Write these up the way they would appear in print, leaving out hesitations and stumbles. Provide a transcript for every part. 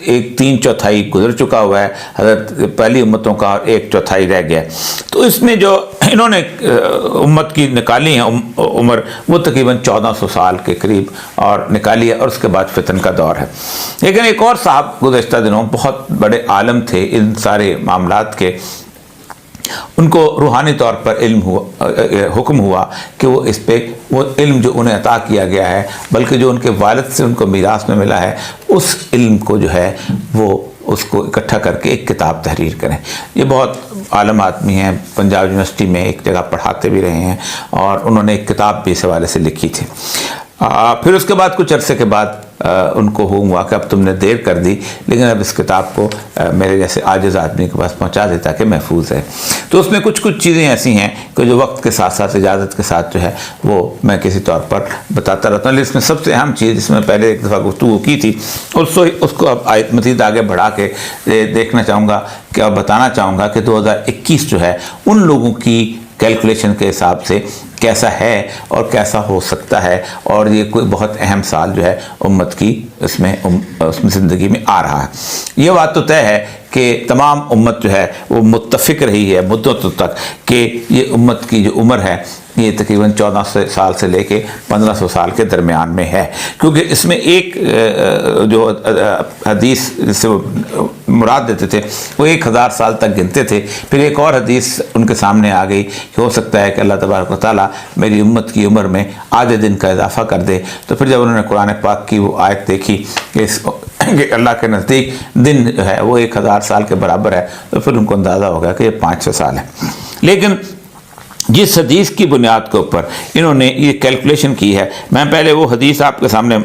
ایک 3/4 گزر چکا ہوا ہے حضرت پہلی امتوں کا، اور 1/4 رہ گیا ہے۔ تو اس میں جو انہوں نے امت کی نکالی ہے عمر، وہ تقریباً 1400 سال کے قریب اور نکالی ہے، اور اس کے بعد فتن کا دور ہے۔ لیکن ایک اور صاحب گزشتہ دنوں بہت بڑے عالم تھے ان سارے معاملات کے، ان کو روحانی طور پر حکم ہوا کہ وہ اس پہ وہ علم جو انہیں عطا کیا گیا ہے، بلکہ جو ان کے والد سے ان کو میراث میں ملا ہے، اس علم کو جو ہے وہ اس کو اکٹھا کر کے ایک کتاب تحریر کریں۔ یہ بہت عالم آدمی ہیں، پنجاب یونیورسٹی میں ایک جگہ پڑھاتے بھی رہے ہیں، اور انہوں نے ایک کتاب بھی اس حوالے سے لکھی تھی۔ پھر اس کے بعد کچھ عرصے کے بعد ان کو ہوا کہ اب تم نے دیر کر دی، لیکن اب اس کتاب کو میرے جیسے عاجز آدمی کے پاس پہنچا دیتا کہ محفوظ ہے۔ تو اس میں کچھ چیزیں ایسی ہیں کہ جو وقت کے ساتھ ساتھ اجازت کے ساتھ جو ہے وہ میں کسی طور پر بتاتا رہتا ہوں۔ لیکن اس میں سب سے اہم چیز جس میں پہلے ایک دفعہ گفتگو کی تھی، اس کو اب مزید آگے بڑھا کے دیکھنا چاہوں گا کہ اب بتانا چاہوں گا کہ 2021 جو ہے ان لوگوں کی کیلکولیشن کے حساب سے کیسا ہے اور کیسا ہو سکتا ہے، اور یہ کوئی بہت اہم سال جو ہے امت کی اس میں زندگی میں آ رہا ہے۔ یہ بات تو طے ہے کہ تمام امت جو ہے وہ متفق رہی ہے مدتوں تک کہ یہ امت کی جو عمر ہے یہ تقریباً 1400 سال سے لے کے 1500 سال کے درمیان میں ہے، کیونکہ اس میں ایک جو حدیث سے وہ مراد دیتے تھے وہ 1000 سال تک گنتے تھے۔ پھر ایک اور حدیث ان کے سامنے آ گئی کہ ہو سکتا ہے کہ اللہ تبارک و تعالیٰ میری امت کی عمر میں آدھے دن کا اضافہ کر دے۔ تو پھر جب انہوں نے قرآن پاک کی وہ آیت دیکھی کہ اللہ کے نزدیک دن جو ہے وہ 1000 سال کے برابر ہے، تو پھر ان کو اندازہ ہو گیا کہ یہ 500 سال ہے۔ لیکن جس حدیث کی بنیاد کے اوپر انہوں نے یہ کیلکولیشن کی ہے، میں پہلے وہ حدیث آپ کے سامنے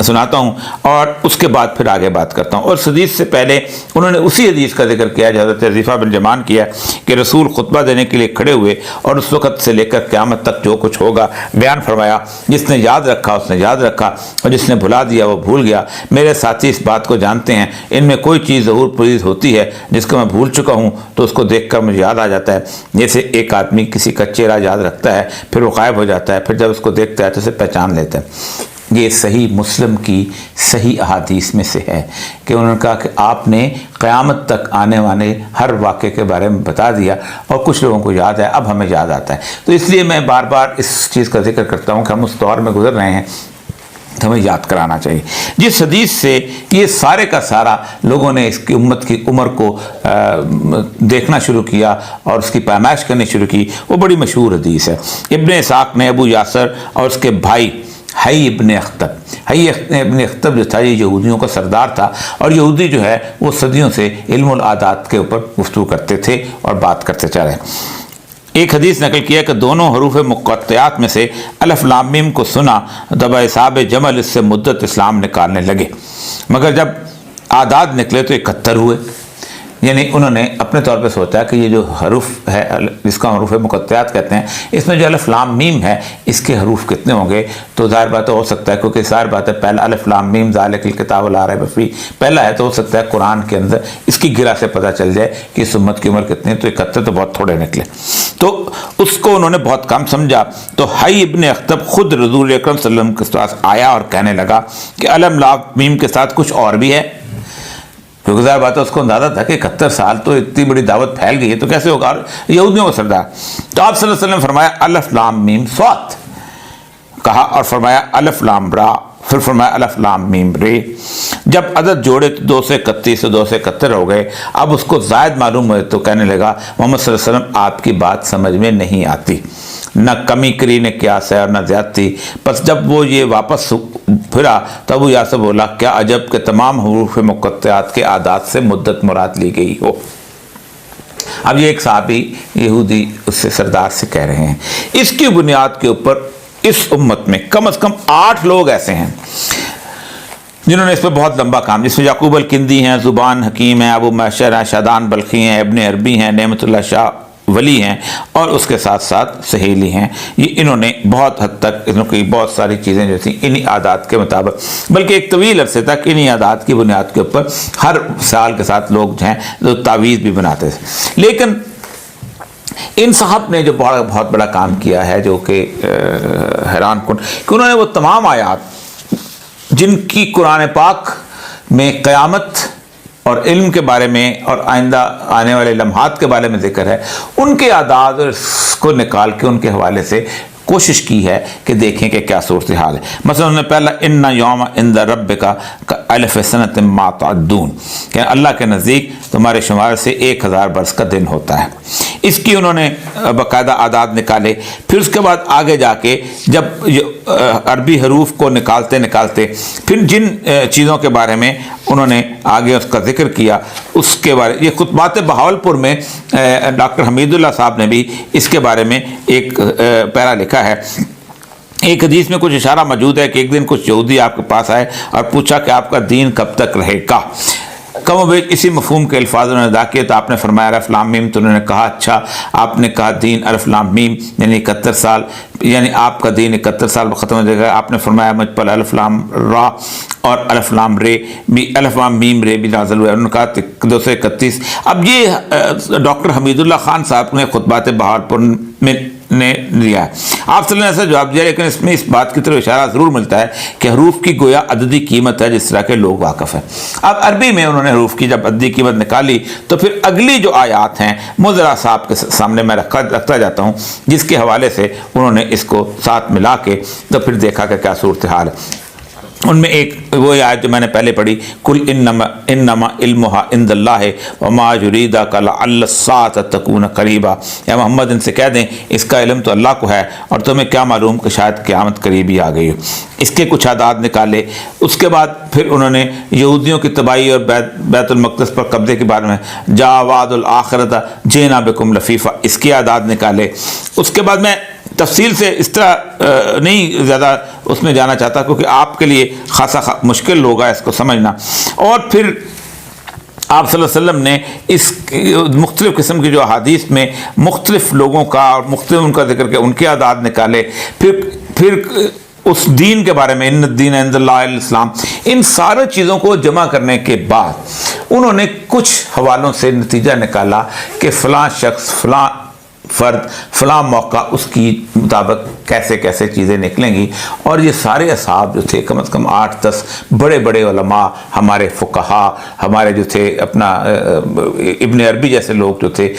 سناتا ہوں اور اس کے بعد پھر آگے بات کرتا ہوں۔ اور اس حدیث سے پہلے انہوں نے اسی حدیث کا ذکر کیا جو حضرت حذیفہ بن یمان کیا کہ رسول خطبہ دینے کے لیے کھڑے ہوئے اور اس وقت سے لے کر قیامت تک جو کچھ ہوگا بیان فرمایا۔ جس نے یاد رکھا اس نے یاد رکھا، اور جس نے بھلا دیا وہ بھول گیا۔ میرے ساتھی اس بات کو جانتے ہیں، ان میں کوئی چیز ظہور پریز ہوتی ہے جس کو میں بھول چکا ہوں تو اس کو دیکھ کر مجھے یاد آ جاتا ہے، جیسے ایک آدمی کسی کا چہرہ یاد رکھتا ہے پھر وہ غائب ہو جاتا ہے، پھر جب اس کو دیکھتا ہے تو اسے پہچان لیتا ہے۔ یہ صحیح مسلم کی صحیح احادیث میں سے ہے کہ انہوں نے کہا کہ آپ نے قیامت تک آنے والے ہر واقعے کے بارے میں بتا دیا، اور کچھ لوگوں کو یاد ہے، اب ہمیں یاد آتا ہے۔ تو اس لیے میں بار بار اس چیز کا ذکر کرتا ہوں کہ ہم اس دور میں گزر رہے ہیں، ہمیں یاد کرانا چاہیے۔ جس حدیث سے یہ سارے کا سارا لوگوں نے اس کی امت کی عمر کو دیکھنا شروع کیا اور اس کی پیمائش کرنی شروع کی، وہ بڑی مشہور حدیث ہے۔ ابن اسحاق نے ابو یاسر اور اس کے بھائی حی ابن اخطب جو تھا یہ یہودیوں کا سردار تھا، اور یہودی جو ہے وہ صدیوں سے علم العادات کے اوپر گفتگو کرتے تھے اور بات کرتے چل رہے ہیں۔ ایک حدیث نقل کیا کہ دونوں حروف مقطعات میں سے الف لام میم کو سنا تب اصحاب جمل اس سے مدت اسلام نکالنے لگے، مگر جب اعداد نکلے تو 71 ہوئے۔ یعنی انہوں نے اپنے طور پہ سوچا کہ یہ جو حروف ہے جس کا حروف مقطعات کہتے ہیں، اس میں جو الف لام میم ہے اس کے حروف کتنے ہوں گے؟ تو ظاہر بات ہو سکتا ہے، کیونکہ ظاہر بات ہے پہلا الف لام میم ذالک الکتاب لا ریب فیہ پہلا ہے، تو ہو سکتا ہے قرآن کے اندر اس کی گرہ سے پتہ چل جائے کہ اس امت کی عمر کتنی ہے، تو 71 تو بہت تھوڑے نکلے، تو اس کو انہوں نے بہت کم سمجھا۔ تو حی ابن اخطب خود رسول اکرم صلی اللہ علیہ وسلم کے پاس آیا اور کہنے لگا کہ الف لام میم کے ساتھ کچھ اور بھی ہے، کیونکہ ظاہر بات ہے اس کو اندازہ تھا کہ 71 سال تو اتنی بڑی دعوت پھیل گئی ہے تو کیسے ہوگا یہودیوں کا سردار۔ تو آپ صلی اللہ علیہ وسلم نے فرمایا الف لام میم صاد کہا، اور فرمایا الف لام را، پھر فرمایا الف لام میم رے۔ جب عدد جوڑے تو 2 سے 31 سے 2 سے 71 ہو گئے۔ اب اس کو زائد معلوم ہوئے تو کہنے لگا محمد صلی اللہ علیہ وسلم آپ کی بات سمجھ میں نہیں آتی، نہ کمی کری نے قیاس ہے اور نہ زیادتی۔ پس جب وہ یہ واپس پھرا تب وہ یاسر بولا کیا عجب کہ تمام حروف مقطعات کے اعداد سے مدت مراد لی گئی ہو۔ اب یہ ایک صحابی یہودی اس سے سردار سے کہہ رہے ہیں، اس کی بنیاد کے اوپر اس امت میں کم از کم 8 لوگ ایسے ہیں جنہوں نے اس پہ بہت لمبا کام، جس میں یعقوب الکندی ہیں، زبان حکیم ہیں، ابو معشر ہیں، شادان بلخی ہیں، ابن عربی ہیں، نعمت اللہ شاہ ولی ہیں، اور اس کے ساتھ ساتھ سہیلی ہیں۔ یہ انہوں نے بہت حد تک انہوں کی بہت ساری چیزیں جو تھیں انہی عادات کے مطابق، بلکہ ایک طویل عرصے تک انہی عادات کی بنیاد کے اوپر ہر سال کے ساتھ لوگ جو ہیں جو تعویذ بھی بناتے تھے۔ لیکن ان صاحب نے جو بہت بڑا کام کیا ہے جو کہ حیران کن کہ انہوں نے وہ تمام آیات جن کی قرآن پاک میں قیامت اور علم کے بارے میں اور آئندہ آنے والے لمحات کے بارے میں ذکر ہے، ان کے اعداد اور اس کو نکال کے ان کے حوالے سے کوشش کی ہے کہ دیکھیں کہ کیا صورتحال ہے۔ مثلا انہوں نے پہلا ان یوم عند ربک الف سنۃ ما تعدون، کہ اللہ کے نزدیک تمہارے شمار سے 1000 برس کا دن ہوتا ہے۔ اس کی انہوں نے باقاعدہ اعداد نکالے۔ پھر اس کے بعد آگے جا کے جب عربی حروف کو نکالتے نکالتے پھر جن چیزوں کے بارے میں انہوں نے آگے اس کا ذکر کیا، اس کے بارے یہ خطبات بہاولپور میں ڈاکٹر حمید اللہ صاحب نے بھی اس کے بارے میں ایک پیرا لکھا ہے۔ ایک حدیث میں کچھ اشارہ موجود ہے کہ ایک دن کچھ یہودی آپ کے پاس آئے اور پوچھا کہ آپ کا دین کب تک رہے گا۔ کم و بیش اسی مفہوم کے الفاظ انہوں نے ادا کیے، تو آپ نے فرمایا الف لام میم، تو انہوں نے کہا اچھا آپ نے کہا دین الف لام میم یعنی 71 سال، یعنی آپ کا دین 71 سال پر ختم ہو جائے گا۔ آپ نے فرمایا مجھ پر الف لام را اور الف لام رے بھی، الف لام میم رے بھی نازل ہوا ہے۔ انہوں نے کہا 231۔ اب یہ ڈاکٹر حمید اللہ خان صاحب نے خطبات بہاولپور میں نے لیا ہے۔ آپ صلی اللہ علیہ وسلم نے جواب دیا، لیکن اس میں اس بات کی طرف اشارہ ضرور ملتا ہے کہ حروف کی گویا عددی قیمت ہے جس طرح کے لوگ واقف ہیں۔ اب عربی میں انہوں نے حروف کی جب عددی قیمت نکالی تو پھر اگلی جو آیات ہیں مزرع صاحب کے سامنے میں رکھتا جاتا ہوں، جس کے حوالے سے انہوں نے اس کو ساتھ ملا کے تو پھر دیکھا کہ کیا صورتحال ہے۔ ان میں ایک وہ آیت جو میں نے پہلے پڑھی، کل انما علمها عند اللہ وما یریدک لعل الساعة تکون قریبا، یا محمد ان سے کہہ دیں اس کا علم تو اللہ کو ہے اور تمہیں کیا معلوم کہ شاید قیامت قریبی آ گئی ہو۔ اس کے کچھ اعداد نکالے۔ اس کے بعد پھر انہوں نے یہودیوں کی تباہی اور بیت المقدس پر قبضے کے بارے میں جا وعد الآخرۃ جئنا بکم لفیفا، اس کے اعداد نکالے۔ اس کے بعد میں تفصیل سے اس طرح نہیں زیادہ اس میں جانا چاہتا کیونکہ آپ کے لیے خاصا مشکل ہوگا اس کو سمجھنا۔ اور پھر آپ صلی اللہ علیہ وسلم نے اس مختلف قسم کی جو احادیث میں مختلف لوگوں کا اور مختلف ان کا ذکر کیا، ان کے اعداد نکالے۔ پھر اس دین کے بارے میں ان الدین عند اللہ الاسلام، ان سارے چیزوں کو جمع کرنے کے بعد انہوں نے کچھ حوالوں سے نتیجہ نکالا کہ فلاں شخص، فلاں فرد، فلاں موقع اس کی مطابق کیسے کیسے چیزیں نکلیں گی۔ اور یہ سارے اصحاب جو تھے کم از کم 8-10 بڑے بڑے علماء، ہمارے فقہا، ہمارے جو تھے اپنا ابن عربی جیسے لوگ جو تھے،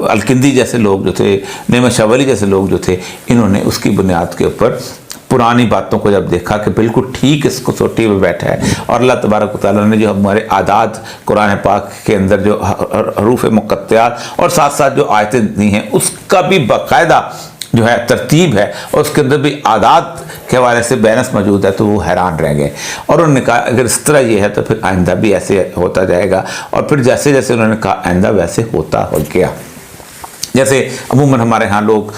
الکندی جیسے لوگ جو تھے، نعمت شاہ ولی جیسے لوگ جو تھے، انہوں نے اس کی بنیاد کے اوپر پرانی باتوں کو جب دیکھا کہ بالکل ٹھیک اس کو سوٹی میں بیٹھا ہے، اور اللہ تبارک و تعالیٰ نے جو ہمارے اعداد قرآن پاک کے اندر جو حروف مقطعات اور ساتھ ساتھ جو آیتیں دی ہیں اس کا بھی باقاعدہ جو ہے ترتیب ہے، اور اس کے اندر بھی اعداد کے حوالے سے بیلنس موجود ہے، تو وہ حیران رہ گئے۔ اور انہوں نے کہا اگر اس طرح یہ ہے تو پھر آئندہ بھی ایسے ہوتا جائے گا، اور پھر جیسے جیسے انہوں نے کہا آئندہ ویسے ہوتا ہو گیا۔ جیسے عموماً ہمارے ہاں لوگ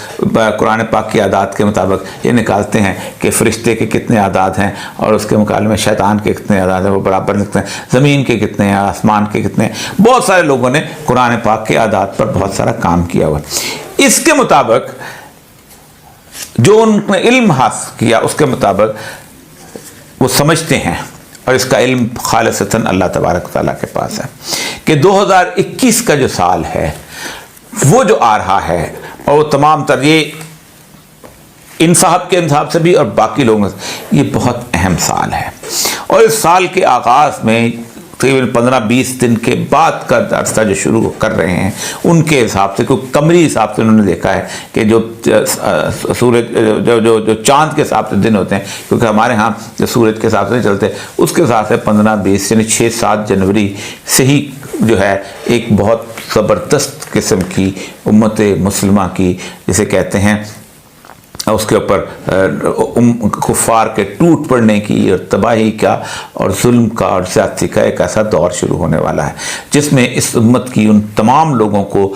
قرآن پاک کی اعداد کے مطابق یہ نکالتے ہیں کہ فرشتے کے کتنے اعداد ہیں اور اس کے مقابلے میں شیطان کے کتنے اعداد ہیں، وہ برابر لکھتے ہیں، زمین کے کتنے ہیں، آسمان کے کتنے ہیں۔ بہت سارے لوگوں نے قرآن پاک کے اعداد پر بہت سارا کام کیا ہوا۔ اس کے مطابق جو ان نے علم حاصل کیا اس کے مطابق وہ سمجھتے ہیں، اور اس کا علم خالصتاً اللہ تبارک تعالیٰ کے پاس ہے، کہ 2021 کا جو سال ہے وہ جو آ رہا ہے، اور وہ تمام تر یہ ان صاحب کے انصاف سے بھی اور باقی لوگوں سے، یہ بہت اہم سال ہے۔ اور اس سال کے آغاز میں تقریباً 15-20 دن کے بعد کا عرصہ جو شروع کر رہے ہیں ان کے حساب سے، کیونکہ قمری حساب سے انہوں نے دیکھا ہے کہ جو سورج جو چاند کے حساب سے دن ہوتے ہیں، کیونکہ ہمارے ہاں جو سورج کے حساب سے نہیں چلتے، اس کے حساب سے 15-20 یعنی 6-7 جنوری سے ہی جو ہے ایک بہت زبردست قسم کی امت مسلمہ کی جسے کہتے ہیں، اس کے اوپر کفار کے ٹوٹ پڑنے کی اور تباہی کا اور ظلم کا اور زیادتی کا ایک ایسا دور شروع ہونے والا ہے، جس میں اس امت کی ان تمام لوگوں کو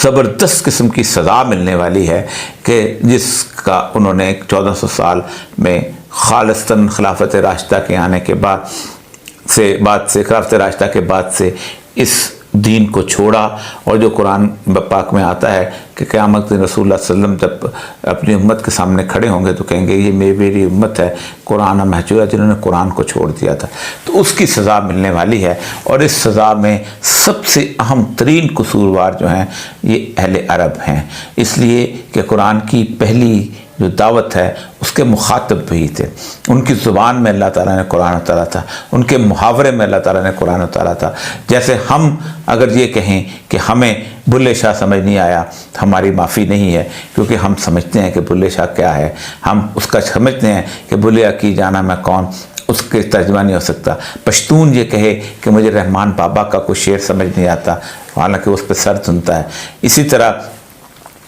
زبردست قسم کی سزا ملنے والی ہے کہ جس کا انہوں نے 1400 سال میں خالصتاً خلافت راشدہ کے آنے کے بعد سے خلافت راشدہ کے بعد سے اس دین کو چھوڑا، اور جو قرآن پاک میں آتا ہے کہ قیامت دن رسول اللہ صلی اللہ علیہ وسلم جب اپنی امت کے سامنے کھڑے ہوں گے تو کہیں گے یہ میری امت ہے قرآن محجورہ، جنہوں نے قرآن کو چھوڑ دیا تھا، تو اس کی سزا ملنے والی ہے۔ اور اس سزا میں سب سے اہم ترین قصوروار جو ہیں یہ اہل عرب ہیں، اس لیے کہ قرآن کی پہلی جو دعوت ہے اس کے مخاطب بھی تھے. ان کی زبان میں اللہ تعالیٰ نے قرآن اتارا تھا، ان کے محاورے میں اللہ تعالیٰ نے قرآن اتارا تھا. جیسے ہم اگر یہ کہیں کہ ہمیں بلے شاہ سمجھ نہیں آیا، ہماری معافی نہیں ہے، کیونکہ ہم سمجھتے ہیں کہ بلے شاہ کیا ہے، ہم اس کا سمجھتے ہیں کہ بلے کی جانا میں کون، اس کے ترجمہ نہیں ہو سکتا. پشتون یہ کہے کہ مجھے رحمان بابا کا کوئی شعر سمجھ نہیں آتا، حالانکہ اس پہ سر سنتا ہے. اسی طرح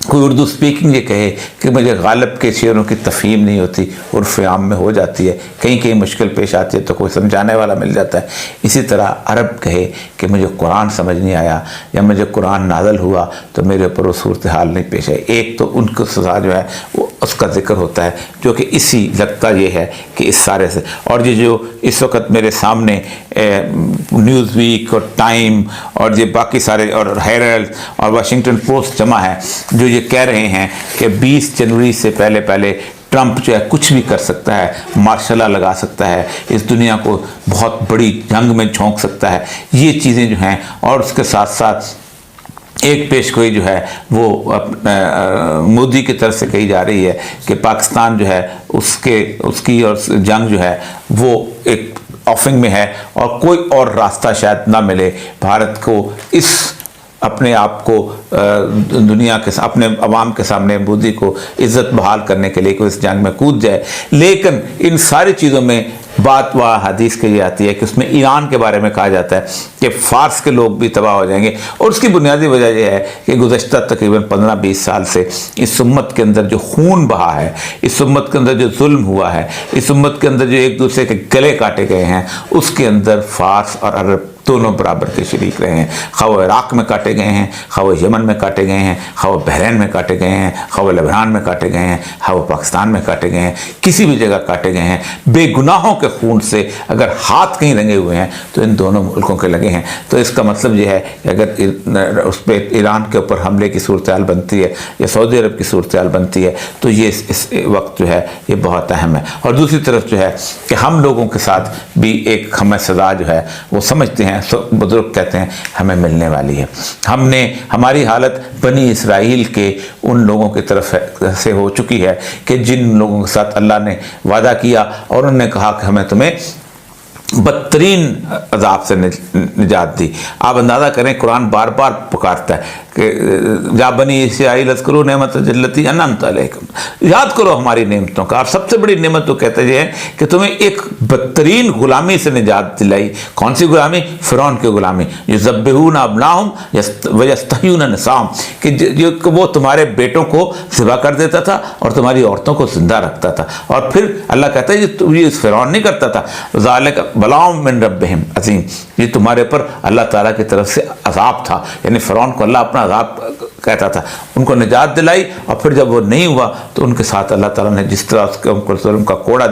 کوئی اردو سپیکنگ یہ کہے کہ مجھے غالب کے شعروں کی تفہیم نہیں ہوتی، عرف عام میں ہو جاتی ہے، کہیں مشکل پیش آتی ہے تو کوئی سمجھانے والا مل جاتا ہے. اسی طرح عرب کہے کہ مجھے قرآن سمجھ نہیں آیا یا مجھے قرآن نازل ہوا تو میرے اوپر وہ صورتحال نہیں پیش آئی. ایک تو ان کو سزا جو ہے وہ اس کا ذکر ہوتا ہے، جو کہ اسی لگتا یہ ہے کہ اس سارے سے. اور یہ جو اس وقت میرے سامنے نیوز ویک اور ٹائم اور یہ باقی سارے اور ہیرلڈ اور واشنگٹن پوسٹ جمع ہے، جو یہ کہہ رہے ہیں کہ 20 جنوری سے پہلے ٹرمپ جو ہے کچھ بھی کر سکتا ہے، مارشل لا لگا سکتا ہے، اس دنیا کو بہت بڑی جنگ میں جھونک سکتا ہے. یہ چیزیں جو ہیں، اور اس کے ساتھ ساتھ ایک پیشگوئی جو ہے وہ مودی کی طرف سے کہی جا رہی ہے کہ پاکستان جو ہے اس کی اور جنگ جو ہے وہ ایک آفنگ میں ہے، اور کوئی اور راستہ شاید نہ ملے بھارت کو اس اپنے آپ کو دنیا کے اپنے عوام کے سامنے مودی کو عزت بحال کرنے کے لیے کوئی اس جنگ میں کود جائے. لیکن ان ساری چیزوں میں بات و حدیث کے یہ آتی ہے کہ اس میں ایران کے بارے میں کہا جاتا ہے کہ فارس کے لوگ بھی تباہ ہو جائیں گے، اور اس کی بنیادی وجہ یہ ہے کہ گزشتہ تقریباً 15-20 سال سے اس امت کے اندر جو خون بہا ہے، اس امت کے اندر جو ظلم ہوا ہے، اس امت کے اندر جو ایک دوسرے کے گلے کاٹے گئے ہیں، اس کے اندر فارس اور عرب دونوں برابر کے شریک رہے ہیں. خواہ وہ عراق میں کاٹے گئے ہیں، خواہ وہ یمن میں کاٹے گئے ہیں، خواہ وہ بحرین میں کاٹے گئے ہیں، خواہ وہ لبنان میں کاٹے گئے ہیں، خواہ وہ پاکستان میں کاٹے گئے ہیں، کسی بھی جگہ کاٹے گئے ہیں. بے گناہوں کے خون سے اگر ہاتھ کہیں رنگے ہوئے ہیں تو ان دونوں ملکوں کے لگے ہیں. تو اس کا مطلب یہ ہے کہ اگر اس پہ ایران کے اوپر حملے کی صورتحال بنتی ہے یا سعودی عرب کی صورتحال بنتی ہے تو یہ اس وقت جو ہے یہ بہت اہم ہے. اور دوسری طرف جو ہے کہ ہم لوگوں کے ساتھ بھی ایک ہمیں سزا جو ہے وہ سمجھتے ہیں، بزرگ کہتے ہیں ہمیں ملنے والی ہے. ہماری حالت بنی اسرائیل کے ان لوگوں کی طرف سے ہو چکی ہے کہ جن لوگوں کے ساتھ اللہ نے وعدہ کیا اور انہوں نے کہا کہ ہمیں تمہیں بدترین عذاب سے نجات دی. آپ اندازہ کریں قرآن بار بار پکارتا ہے کہ جا بنی اسرائیل اذکروا نعمت التي انعمت علیکم، یاد کرو ہماری نعمتوں کا. اور سب سے بڑی نعمت تو کہتے ہیں کہ تمہیں ایک بدترین غلامی سے نجات دلائی. کون سی غلامی؟ فرعون کی غلامی. یذبحون ابناءہم ویستحیون نساءہم، کہ وہ تمہارے بیٹوں کو ذبح کر دیتا تھا اور تمہاری عورتوں کو زندہ رکھتا تھا. اور پھر اللہ کہتا ہے یہ فرعون نہیں کرتا تھا، ذالک بلاء من ربہم عظیم، یہ تمہارے پر اللہ تعالیٰ کی طرف سے عذاب تھا. یعنی فرعون کو اللہ اپنا عذاب کہتا تھا، ان کو نجات دلائی. اور پھر جب وہ نہیں ہوا تو ان کے ساتھ اللہ تعالیٰ نے جس طرح اس کے ان کو ظلم کا کوڑا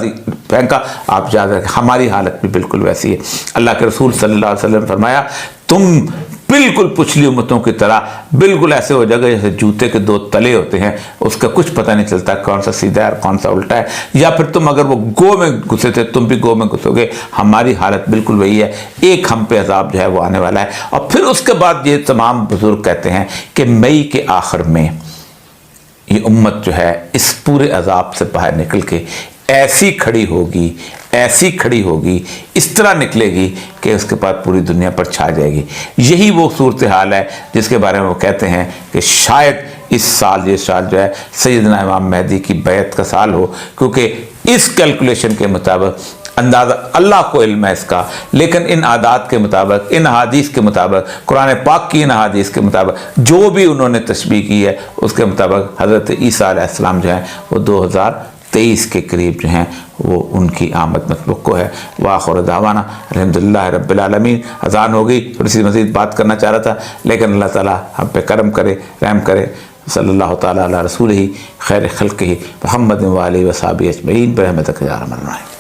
پھینکا، آپ یاد رکھیں ہماری حالت بھی بالکل ویسی ہے. اللہ کے رسول صلی اللہ علیہ وسلم نے فرمایا تم بالکل پچھلی امتوں کی طرح بالکل ایسے ہو جائے جیسے جوتے کے 2 تلے ہوتے ہیں، اس کا کچھ پتہ نہیں چلتا کون سا سیدھا ہے اور کون سا الٹا ہے. یا پھر تم اگر وہ گو میں گھسے تھے تم بھی گو میں گھسو گے. ہماری حالت بالکل وہی ہے. ایک ہم پہ عذاب جو ہے وہ آنے والا ہے. اور پھر اس کے بعد یہ تمام بزرگ کہتے ہیں کہ مئی کے آخر میں یہ امت جو ہے اس پورے عذاب سے باہر نکل کے ایسی کھڑی ہوگی اس طرح نکلے گی کہ اس کے بعد پوری دنیا پر چھا جائے گی. یہی وہ صورتحال ہے جس کے بارے میں وہ کہتے ہیں کہ شاید اس سال یہ سال جو ہے سیدنا امام مہدی کی بیعت کا سال ہو، کیونکہ اس کیلکولیشن کے مطابق اندازہ اللہ کو علم ہے اس کا، لیکن ان عادات کے مطابق، ان احادیث کے مطابق، قرآن پاک کی ان احادیث کے مطابق جو بھی انہوں نے تشبیہ کی ہے اس کے مطابق حضرت عیسیٰ علیہ السلام جو ہیں وہ 2023 کے قریب جو ہیں وہ ان کی آمد متوقع ہے. وآخر دعوانا الحمدللہ رب العالمین. اذان ہو گئی، تھوڑی سی مزید بات کرنا چاہ رہا تھا لیکن اللہ تعالیٰ ہم پہ کرم کرے، رحم کرے. صلی اللہ تعالیٰ علی رسولہ خیر خلقہ محمد و آلہ و صحبہ اجمعین برحمتک یا ارحم الراحمین.